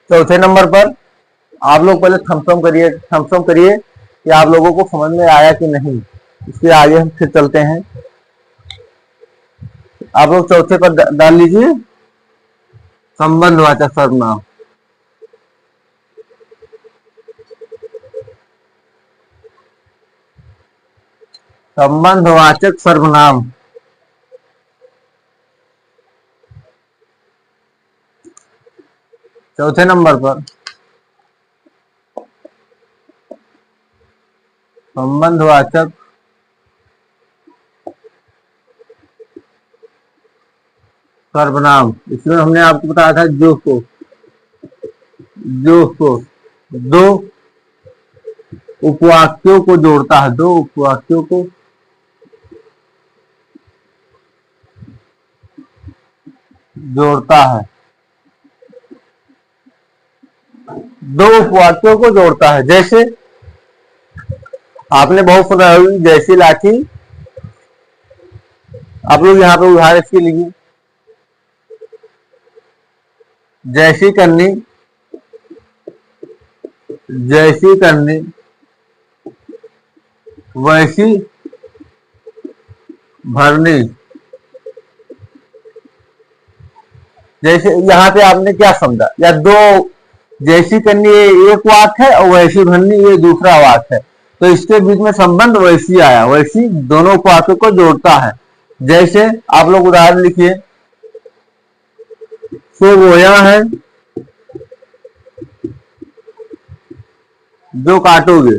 चौथे नंबर पर आप लोग पहले थम्स अप करिए कि आप लोगों को समझ में आया कि नहीं। इसके आगे हम फिर चलते हैं। आप लोग चौथे पर डाल लीजिए संबंधवाचक सर्वनाम। संबंधवाचक सर्वनाम चौथे नंबर पर संबंधवाचक सर्वनाम। इसमें हमने आपको बताया था जो को दो उपवाक्यों को जोड़ता है, दो उपवाक्यों को जोड़ता है, दो उपवाक्यों को जोड़ता है। जैसे आपने बहुत सुना होगी, जैसी लाठी। आप लोग यहाँ पे उदाहरण इसकी लिखिए, जैसी करनी, जैसी करनी वैसी भरनी। जैसे यहाँ पे आपने क्या समझा, या दो जैसी करनी एक वाक्य है और वैसी भरनी ये दूसरा वाक्य है, तो इसके बीच में संबंध वैसी आया। वैसी दोनों वाक्यों को जोड़ता है। जैसे आप लोग उदाहरण लिखिए, सो बोया है जो काटोगे,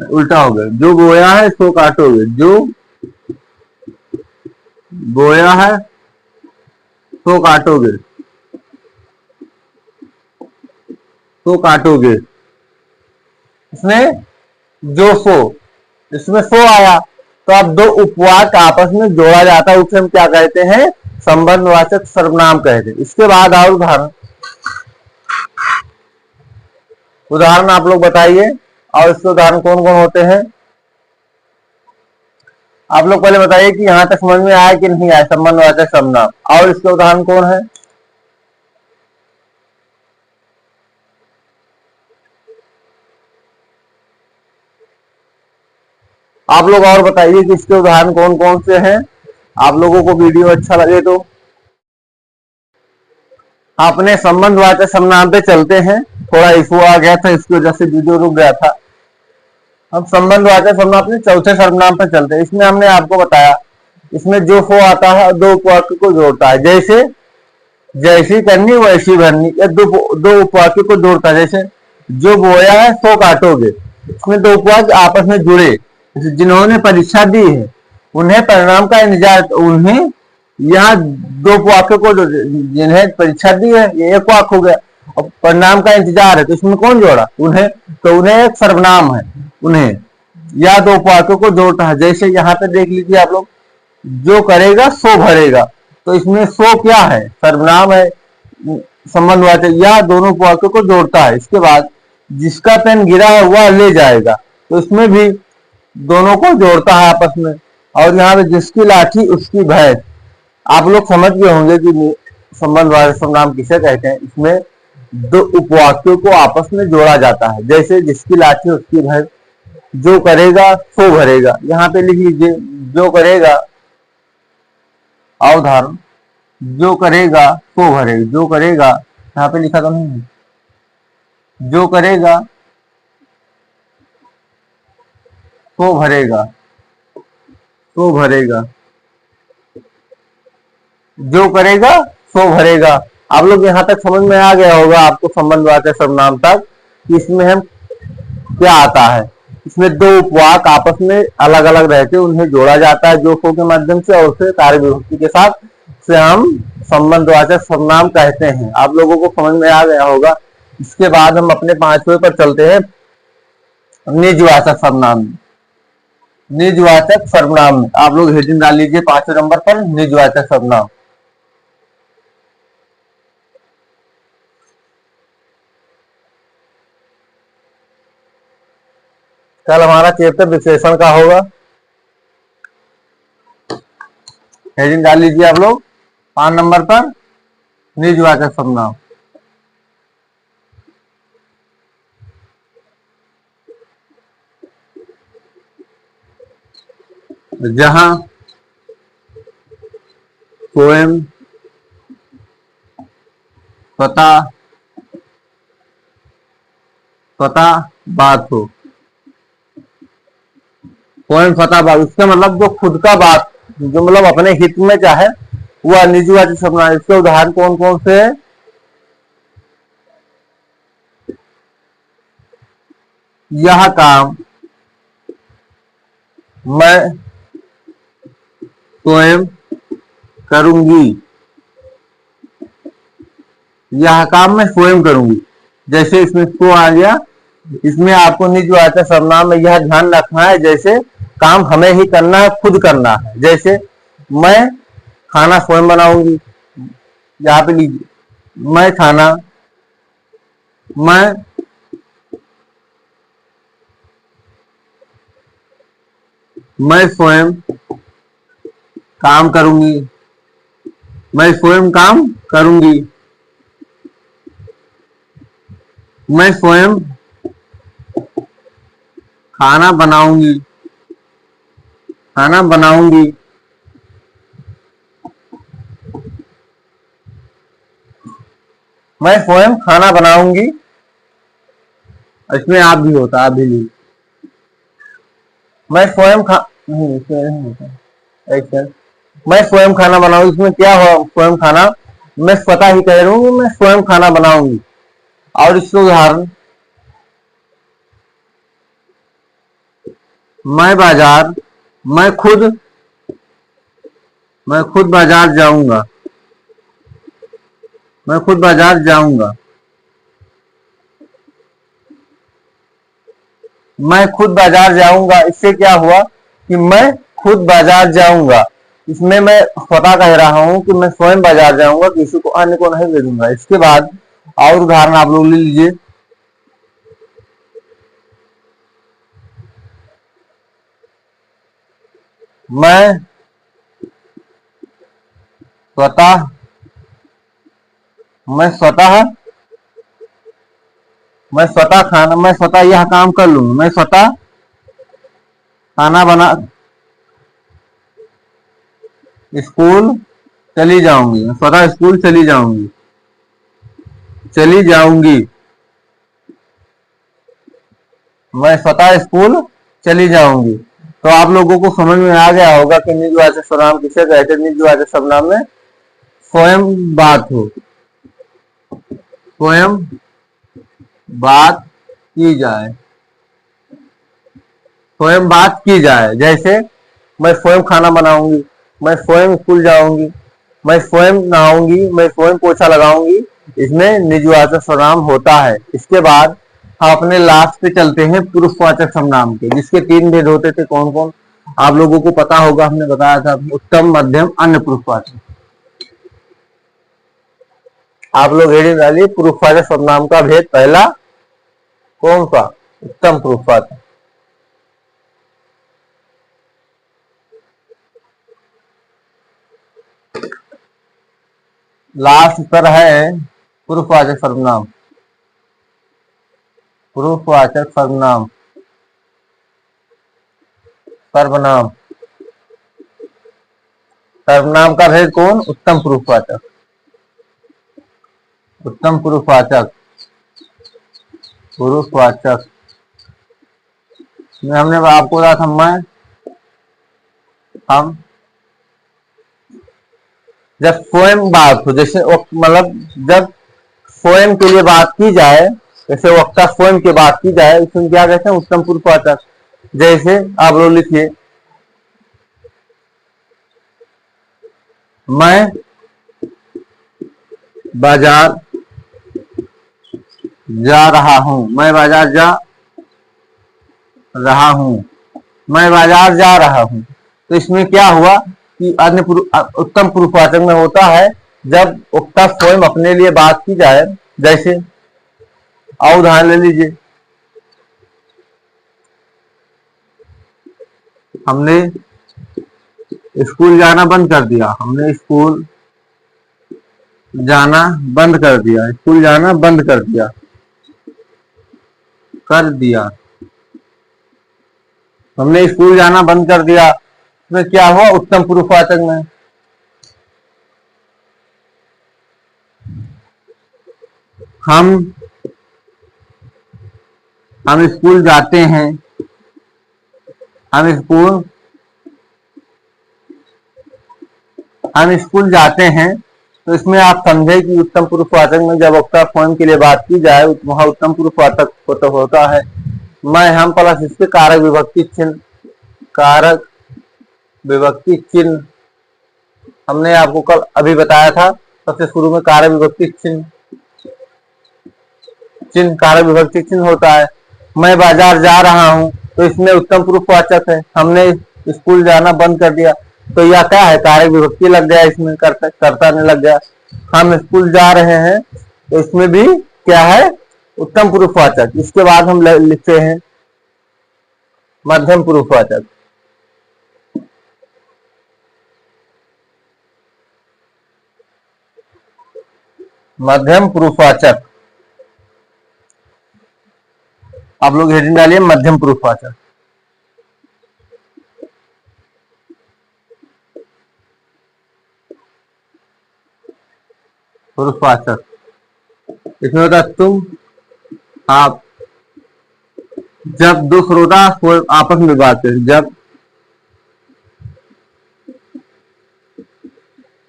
उल्टा हो गया, जो बोया है सो काटोगे, जो बोया है सो काटोगे, सो काटोगे। इसमें जो सो, इसमें सो आया, तो अब दो उपवाक्य आपस में जोड़ा जाता है, उसे हम क्या कहते हैं, संबंधवाचक सर्वनाम कहते हैं। इसके बाद और उदाहरण आप लोग बताइए, और इसके उदाहरण कौन कौन होते हैं। आप लोग पहले बताइए कि यहां तक समझ में आया कि नहीं आया संबंधवाचक सर्वनाम, और इसके उदाहरण कौन है। आप लोग और बताइए कि इसके उदाहरण कौन कौन से हैं। आप लोगों को वीडियो अच्छा लगे तो अपने संबंधवाचक सर्वनाम पे चलते हैं। थोड़ा इशू आ गया था, इसकी वजह से वीडियो रुक गया था। अब संबंधवाचक सर्वनाम अपने चौथे सर्वनाम पे चलते हैं। इसमें हमने आपको बताया, इसमें जो सो आता है दो उपवाक्य को जोड़ता है। जैसे जैसी करनी वैसी भरनी, या दो उपवाक्य को जोड़ता है। जैसे जो बोया है सो काटोगे, इसमें दो उपवाक्य आपस में जुड़े। जिन्होंने परीक्षा दी है उन्हें परिणाम का इंतजार, उन्हें यहाँ दो वाक्य को, जिन्हें परीक्षा दी है ये एक वाक्य हो गया, और परिणाम का इंतजार है तो इसमें कौन जोड़ा, उन्हें। तो उन्हें एक सर्वनाम है, उन्हें या दो वाक्यों को जोड़ता है। जैसे यहाँ पे देख लीजिए आप लोग, जो करेगा सो भरेगा, तो इसमें सो क्या है, सर्वनाम है, संबंधवाचक, या दोनों वाक्यों को जोड़ता है। इसके बाद जिसका पेन गिरा है वह ले जाएगा, तो इसमें भी दोनों को जोड़ता है आपस में। और यहाँ पे जिसकी लाठी उसकी भैंस, आप लोग समझ गए होंगे कि संबंधवाचक सर्वनाम किसे कहते हैं। इसमें दो उपवाक्यों को आपस में जोड़ा जाता है। जैसे जिसकी लाठी उसकी भैंस, जो करेगा सो भरेगा। यहाँ पे लिख लीजिए, जो करेगा, उदाहरण, जो करेगा सो भरेगा, जो करेगा यहाँ पे लिखा तो नहीं है, जो करेगा तो भरेगा, तो भरेगा, जो करेगा सो भरेगा। आप लोग यहाँ तक समझ में आ गया होगा आपको संबंधवाचक सर्वनाम तक, इसमें हम क्या आता है। इसमें दो उपवाक आपस में अलग अलग रहते उन्हें जोड़ा जाता है जो को के माध्यम से, और उसे कार्य विभक्ति के साथ से हम संबंधवाचक सर्वनाम कहते हैं। आप लोगों को समझ में आ गया होगा। इसके बाद हम अपने पांचवें पर चलते हैं, निजवाचक सर्वनाम। निजवाचक सर्वनाम में आप लोग हेडिंग डाल लीजिए 5वें नंबर पर, निजवाचक सर्वनाम। कल हमारा चैप्टर विशेषण का होगा। हेडिंग डाल लीजिए आप लोग 5 नंबर पर, निजवाचक सर्वनाम। जहां स्वयं, स्वतः, स्वतः बात हो, स्वयं स्वतः बात, इसका मतलब जो खुद का बात, जो मतलब अपने हित में चाहे, वह निजवाचक सर्वनाम। इसके उदाहरण कौन कौन से है? यह काम मैं स्वयं करूंगी, यह काम मैं स्वयं करूंगी। जैसे इसमें तो आ गया, इसमें आपको निजवाचक सर्वनाम में यह ध्यान रखना है, जैसे काम हमें ही करना है, खुद करना है। जैसे मैं खाना स्वयं बनाऊंगी, यहाँ पे लीजिए, मैं खाना, मैं स्वयं काम करूंगी, मैं स्वयं काम करूंगी, मैं स्वयं खाना बनाऊंगी, खाना बनाऊंगी, मैं स्वयं खाना बनाऊंगी। इसमें आप भी होता, आप भी लीजिए, मैं स्वयं नहीं, इसमें नहीं होता। एक सेकंड, मैं स्वयं खाना बनाऊंगी, इसमें क्या हुआ? स्वयं खाना, मैं स्वतः ही कह रहा हूँ, मैं स्वयं खाना बनाऊंगी। और इसके उदाहरण, मैं बाजार, मैं खुद, मैं खुद बाजार जाऊंगा, मैं खुद बाजार जाऊंगा, मैं खुद बाजार जाऊंगा। इससे क्या हुआ कि मैं खुद बाजार जाऊंगा, इसमें मैं स्वतः कह रहा हूं कि मैं स्वयं बाजार जाऊंगा, किसी को अन्य को नहीं भेजूंगा। इसके बाद और उदाहरण आप लोग ले लीजिए, मैं स्वतः, मैं स्वतः, मैं स्वतः खाना, मैं स्वतः यह काम कर लूंगा, मैं स्वतः खाना बना, स्कूल चली जाऊंगी, मैं स्वतः स्कूल चली जाऊंगी, चली जाऊंगी, मैं स्वतः स्कूल चली जाऊंगी। तो आप लोगों को समझ में आ गया होगा कि निजवाचक सर्वनाम किसे कहते हैं। निजवाचक सर्वनाम में स्वयं बात हो, स्वयं बात की जाए, स्वयं बात की जाए। जैसे मैं स्वयं खाना बनाऊंगी, मैं स्वयं स्कूल जाऊंगी, मैं स्वयं नहाऊंगी, मैं स्वयं पोछा लगाऊंगी। इसमें निजवाचक सर्वनाम होता है। इसके बाद हम अपने लास्ट पे चलते हैं पुरुषवाचक सर्वनाम के, जिसके 3 भेद होते थे। कौन कौन आप लोगों को पता होगा, हमने बताया था, उत्तम, मध्यम, अन्य पुरुषवाचक। आप लोग हेडिंग डालिए, पुरुषवाचक सर्वनाम का भेद पहला कौन सा? उत्तम पुरुषवाचक। लास्ट पर है पुरुषवाचक सर्वनाम, पुरुषवाचक सर्वनाम, सर्वनाम, सर्वनाम का भेद कौन? उत्तम पुरुषवाचक। उत्तम पुरुषवाचक, पुरुषवाचक में हमने आपको बताया था हम जब स्वयं बात हो, जैसे मतलब जब स्वयं के लिए बात की जाए, जैसे वक्ता स्वयं की बात की जाए, इसमें क्या कहते हैं, उत्तम पुरुषवाचक। जैसे आप लोग लिखिए, मैं बाजार जा रहा हूं, मैं बाजार जा रहा हूं, मैं बाजार जा रहा हूं। तो इसमें क्या हुआ कि उत्तम पुरुषवाचक में होता है जब वक्ता स्वयं अपने लिए बात की जाए। जैसे और उदाहरण ले लीजिए, हमने स्कूल जाना बंद कर दिया, हमने स्कूल जाना बंद कर दिया, स्कूल जाना बंद कर दिया, कर दिया, हमने स्कूल जाना बंद कर दिया। इसमें क्या हुआ, उत्तम पुरुषवाचक में हम स्कूल जाते हैं, हम स्कूल जाते हैं। तो इसमें आप समझे कि उत्तम पुरुषवाचक में जब वक्ता स्वयं के लिए बात की जाए वहां उत्तम पुरुषवाचक होता है मैं, हम प्लस इसके कारक विभक्ति चिन्ह, कारक विभक्ति चिन्ह हमने आपको कल अभी बताया था। सबसे शुरू में कारक विभक्ति चिन्ह कारक विभक्ति चिन्ह होता है। मैं बाजार जा रहा हूं, तो इसमें उत्तम पुरुषवाचक है, हमने स्कूल जाना बंद कर दिया, तो यह क्या है, कारक विभक्ति लग गया, इसमें कर्ता नहीं लग गया। हम स्कूल जा रहे हैं, तो इसमें भी क्या है, उत्तम पुरुषवाचक। इसके बाद हम लिखते हैं मध्यम पुरुषवाचक। मध्यम पुरुषवाचक, आप लोग हेडिंग डालिए मध्यम पुरुषवाचक। पुरुषवाचक इसमें होता है तुम, आप, जब दो श्रोता आपस में बात करें, जब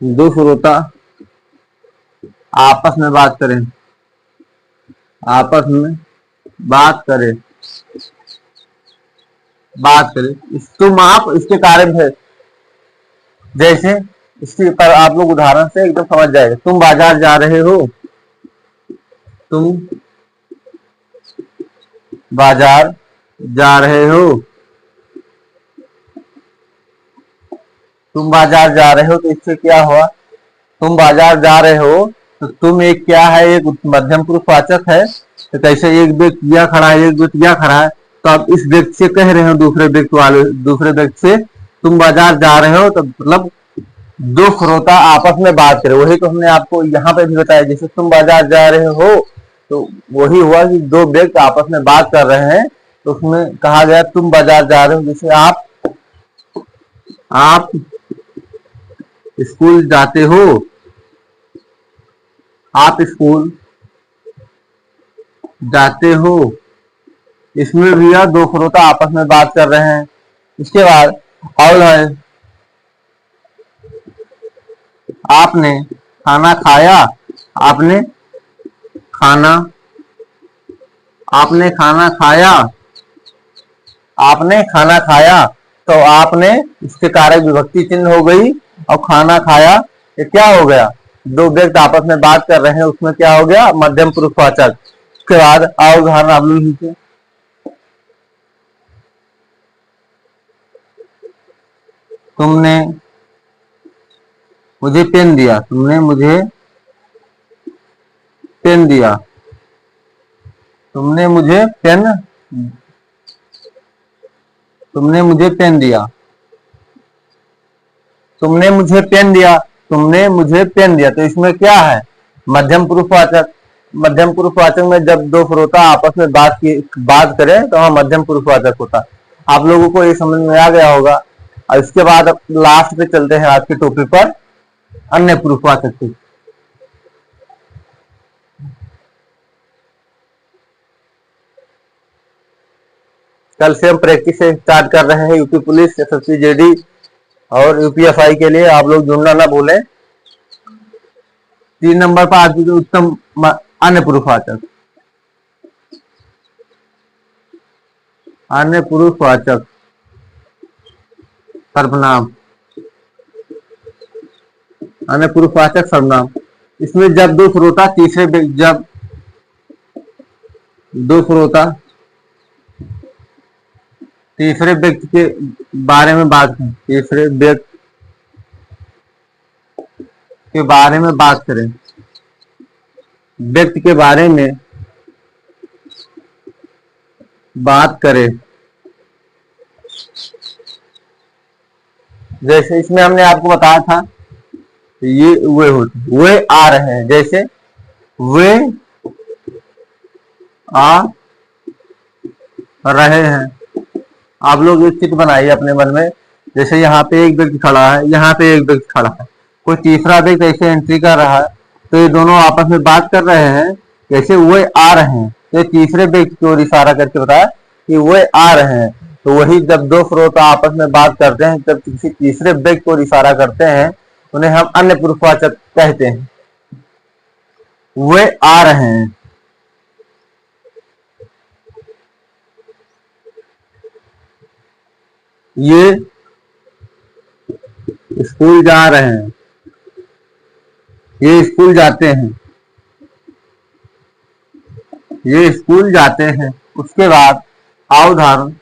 दो श्रोता आपस में बात करें, आपस में बात करें, तुम आप इसके कारण है। जैसे इसके पर आप लोग उदाहरण से एकदम समझ जाएंगे। तुम बाजार जा रहे हो, तुम बाजार जा रहे हो, तुम बाजार जा रहे हो, तो इससे क्या हुआ, तुम बाजार जा रहे हो, तो तुम एक क्या है, एक मध्यम पुरुषवाचक है। तो कैसे एक व्यक्ति यह खड़ा है, एक व्यक्ति यह खड़ा है, तो आप इस व्यक्ति से कह रहे हो दूसरे व्यक्ति से तुम बाजार जा रहे हो, तो मतलब दो श्रोता आपस में बात करें। वही तो हमने आपको यहाँ पे भी बताया, जैसे तुम बाजार जा रहे हो, तो वही हुआ कि दो व्यक्ति आपस में बात कर रहे हैं, तो उसमें कहा गया तुम बाजार जा रहे हो। जैसे आप स्कूल जाते हो, आप स्कूल जाते हो, इसमें भी यह दो श्रोता आपस में बात कर रहे हैं। इसके बाद और है, आपने खाना खाया, आपने खाना खाया, आपने खाना खाया, तो आपने इसके कारक विभक्ति चिन्ह हो गई, और खाना खाया ये क्या हो गया, दो व्यक्ति आपस में बात कर रहे हैं, उसमें क्या हो गया, मध्यम पुरुषवाचक। उसके बाद और उदाहरण आप लोग लीजिए, तुमने मुझे पेन दिया, तुमने मुझे पेन दिया, तुमने मुझे पेन, तुमने मुझे पेन दिया, तुमने मुझे पेन दिया, तुमने मुझे पेन दिया। तो इसमें क्या है, मध्यम पुरुषवाचक। मध्यम पुरुषवाचक में जब दो श्रोता आपस में बात करें तो वहां मध्यम पुरुषवाचक होता है। आप लोगों को ये समझ में आ गया होगा। और इसके बाद लास्ट पे चलते हैं आज के टॉपिक पर, अन्य पुरुषवाचक की। कल से हम प्रैक्टिस से स्टार्ट कर रहे हैं यूपी पुलिस, एसएससी जेडी और यूपीएसआई के लिए। आप लोग जुड़ना ना भूलें। 3 नंबर पर आज उत्तम अन्य पुरुषवाचक। अन्य पुरुषवाचक सर्वनाम, अन्य पुरुषवाचक सर्वनाम। इसमें जब दो श्रोता जब दो श्रोता तीसरे व्यक्ति के बारे में बात करें, तीसरे व्यक्ति के बारे में बात करें, व्यक्ति के बारे में बात करें, जैसे इसमें हमने आपको बताया था ये वे होते, वे आ रहे हैं, जैसे वे आ रहे हैं। आप लोग एक चित्र बनाइए अपने मन में, जैसे यहाँ पे एक व्यक्ति खड़ा है, यहाँ पे एक व्यक्ति खड़ा है, कोई तीसरा व्यक्ति ऐसे एंट्री कर रहा है, तो ये दोनों आपस में बात कर रहे हैं, जैसे वे आ रहे हैं। तो तीसरे व्यक्ति की ओर इशारा करके बताया कि वे आ रहे हैं। तो वही जब दो श्रोता आपस में बात करते हैं, जब किसी तीसरे व्यक्ति को इशारा करते हैं, उन्हें हम अन्य पुरुषवाचक कहते हैं। वे आ रहे हैं, ये स्कूल जा रहे हैं, ये स्कूल जाते हैं, ये स्कूल जाते हैं। उसके बाद उदाहरण,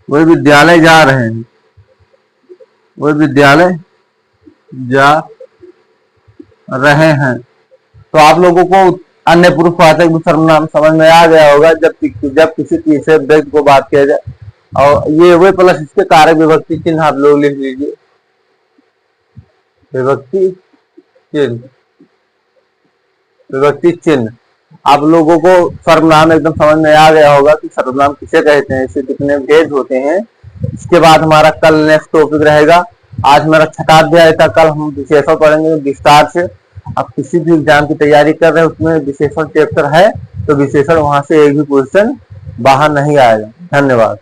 वे विद्यालय जा रहे हैं, वे विद्यालय जा रहे हैं। तो आप लोगों को अन्य पुरुषवाचक सर्वनाम समझ में आ गया होगा जब किसी तीसरे व्यक्ति को बात किया जाए। और ये वे प्लस इसके कारक विभक्ति चिन्ह आप लोग लिख लीजिए, विभक्ति चिन्ह, विभक्ति चिन्ह। आप लोगों को सर्वनाम एकदम समझ में आ गया होगा कि सर्वनाम किसे कहते हैं, इससे कितने भेद होते हैं। इसके बाद हमारा कल नेक्स्ट टॉपिक रहेगा। आज मेरा 6वां अध्याय था, कल हम विशेषण पढ़ेंगे विस्तार से। आप किसी भी एग्जाम की तैयारी कर रहे हैं, उसमें विशेषण चैप्टर है, तो विशेषण वहां से एक भी क्वेश्चन बाहर नहीं आएगा। धन्यवाद।